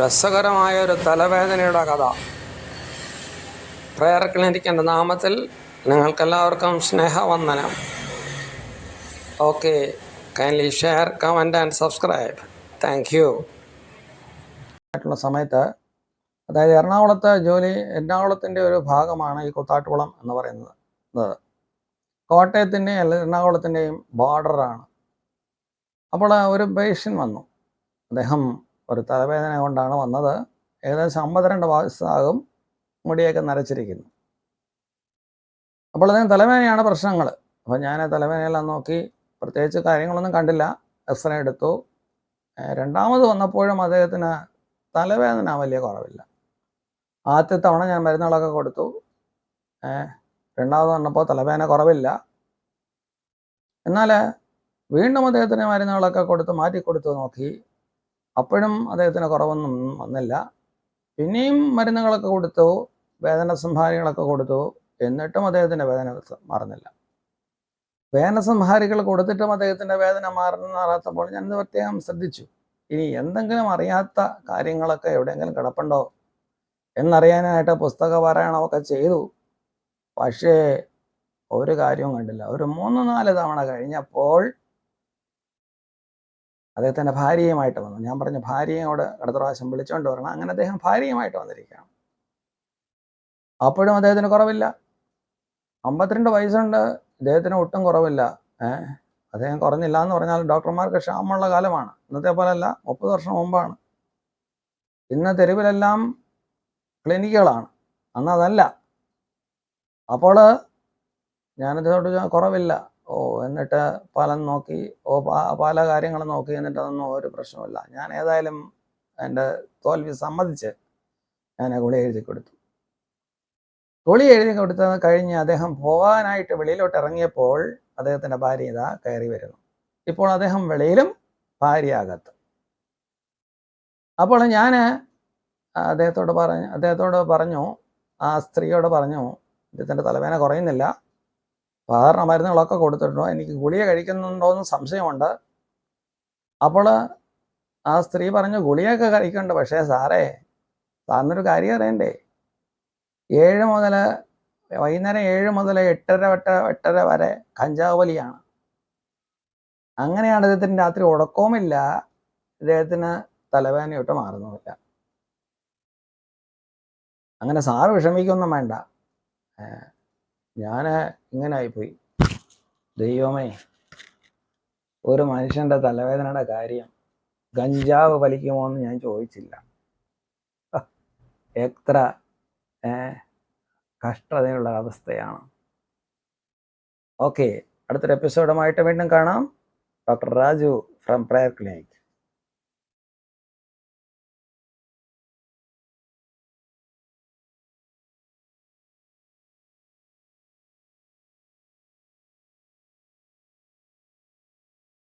രസകരമായ ഒരു തലവേദനയുടെ കഥ. പ്രയർ ക്ലിനിക്കിൻ്റെ നാമത്തിൽ നിങ്ങൾക്കെല്ലാവർക്കും സ്നേഹവന്ദനം. Okay, kindly share, comment and subscribe. Thank you. ആയിട്ടുള്ള സമയത്ത്, അതായത് എറണാകുളത്തിൻ്റെ ഒരു ഭാഗമാണ് ഈ കൂത്താട്ടുകുളം എന്ന് പറയുന്നത്. കോട്ടയത്തിൻ്റെയും എറണാകുളത്തിൻ്റെയും ബോർഡറാണ്. അപ്പോൾ ഒരു പേഷ്യൻ്റ് വന്നു. അദ്ദേഹം ഒരു തലവേദന കൊണ്ടാണ് വന്നത്. ഏകദേശം 52 വയസ്സാകും, മുടിയൊക്കെ നരച്ചിരിക്കുന്നു. അപ്പോൾ അദ്ദേഹം തലവേദനയാണ് പ്രശ്നങ്ങൾ. അപ്പോൾ ഞാൻ തലവേദനയെല്ലാം നോക്കി, പ്രത്യേകിച്ച് കാര്യങ്ങളൊന്നും കണ്ടില്ല. എക്സ്റേ എടുത്തു. രണ്ടാമത് വന്നപ്പോഴും അദ്ദേഹത്തിന് തലവേദന വലിയ കുറവില്ല. ആദ്യത്തെ തവണ ഞാൻ മരുന്നുകളൊക്കെ കൊടുത്തു. രണ്ടാമത് വന്നപ്പോൾ തലവേദന കുറവില്ല. എന്നാൽ വീണ്ടും അദ്ദേഹത്തിന് മരുന്നുകളൊക്കെ മാറ്റിക്കൊടുത്തു നോക്കി. അപ്പോഴും അദ്ദേഹത്തിന് കുറവൊന്നും വന്നില്ല. പിന്നെയും മരുന്നുകളൊക്കെ കൊടുത്തു, വേദന സംഹാരികളൊക്കെ കൊടുത്തു. എന്നിട്ടും അദ്ദേഹത്തിൻ്റെ വേദന മാറുന്നില്ല. വേദന സംഹാരികൾ കൊടുത്തിട്ടും അദ്ദേഹത്തിൻ്റെ വേദന മാറാത്തപ്പോൾ ഞാൻ പ്രത്യേകം ശ്രദ്ധിച്ചു. ഇനി എന്തെങ്കിലും അറിയാത്ത കാര്യങ്ങളൊക്കെ എവിടെയെങ്കിലും കിടപ്പുണ്ടോ എന്നറിയാനായിട്ട് പുസ്തക പാരായണമൊക്കെ ചെയ്തു. പക്ഷേ ഒരു കാര്യവും കണ്ടില്ല. ഒരു 3-4 തവണ കഴിഞ്ഞപ്പോൾ അദ്ദേഹത്തിൻ്റെ ഭാര്യയുമായിട്ട് വന്നു. ഞാൻ പറഞ്ഞു, ഭാര്യയോട് അടുത്ത പ്രാവശ്യം വിളിച്ചുകൊണ്ട് വരണം. അങ്ങനെ അദ്ദേഹം ഭാര്യയുമായിട്ട് വന്നിരിക്കുകയാണ്. അപ്പോഴും അദ്ദേഹത്തിന് കുറവില്ല. 52 വയസ്സുണ്ട്, ഇദ്ദേഹത്തിന് ഒട്ടും കുറവില്ല. അദ്ദേഹം കുറഞ്ഞില്ല എന്ന് പറഞ്ഞാൽ ഡോക്ടർമാർക്ക് ക്ഷാമമുള്ള കാലമാണ്. ഇന്നത്തെ പോലെയല്ല, 30 വർഷം മുമ്പാണ്. ഇന്ന് തെരുവിലെല്ലാം ക്ലിനിക്കുകളാണ്, അന്ന് അതല്ല. അപ്പോൾ ഞാനദ്ദേഹത്തോട് കുറവില്ല. എന്നിട്ട് പലം നോക്കി, പല കാര്യങ്ങൾ നോക്കി, എന്നിട്ട് അതൊന്നും ഒരു പ്രശ്നമില്ല. ഞാൻ ഏതായാലും എൻ്റെ തോൽവി സമ്മതിച്ച് ഞാൻ ഗുളി എഴുതി കൊടുത്തു. ഗുളി എഴുതി കൊടുത്തത് കഴിഞ്ഞ് അദ്ദേഹം പോകാനായിട്ട് വെളിയിലോട്ട് ഇറങ്ങിയപ്പോൾ അദ്ദേഹത്തിൻ്റെ ഭാര്യ ഇതാ കയറി വരുന്നു. ഇപ്പോൾ അദ്ദേഹം വെളിയിലും ഭാര്യ അകത്ത്. അപ്പോൾ ഞാൻ അദ്ദേഹത്തോട് പറഞ്ഞു, ആ സ്ത്രീയോട് പറഞ്ഞു, ഇദ്ദേഹത്തിൻ്റെ തലവേദന കുറയുന്നില്ല, സാധാരണ മരുന്നുകളൊക്കെ കൊടുത്തിട്ടുണ്ടോ, എനിക്ക് ഗുളിക കഴിക്കുന്നുണ്ടോ എന്ന് സംശയമുണ്ട്. അപ്പോൾ ആ സ്ത്രീ പറഞ്ഞു, ഗുളികയൊക്കെ കഴിക്കുന്നുണ്ട്, പക്ഷേ സാറിനൊരു കാര്യം അറിയണ്ടേ, വൈകുന്നേരം 7 മുതൽ 8:30 വരെ കഞ്ചാവ് വലിയാണ്. അങ്ങനെയാണ് ഇദ്ദേഹത്തിന് രാത്രി ഉറക്കവുമില്ല, ഇദ്ദേഹത്തിന് തലവേദനയൊട്ട് മാറുന്നുമില്ല. അങ്ങനെ സാറ് വിഷമിക്കൊന്നും വേണ്ട. ഞാൻ ഇങ്ങനെ ആയിപ്പോയി. ദൈവമേ, ഒരു മനുഷ്യൻ്റെ തലവേദനയുടെ കാര്യം ഗഞ്ചാവ് വലിക്കുമോ എന്ന് ഞാൻ ചോദിച്ചില്ല. എത്ര കഷ്ടതയുള്ള അവസ്ഥയാണ്. ഓക്കെ, അടുത്തൊരു എപ്പിസോഡുമായിട്ട് വീണ്ടും കാണാം. Doctor Raju from prayer clinic.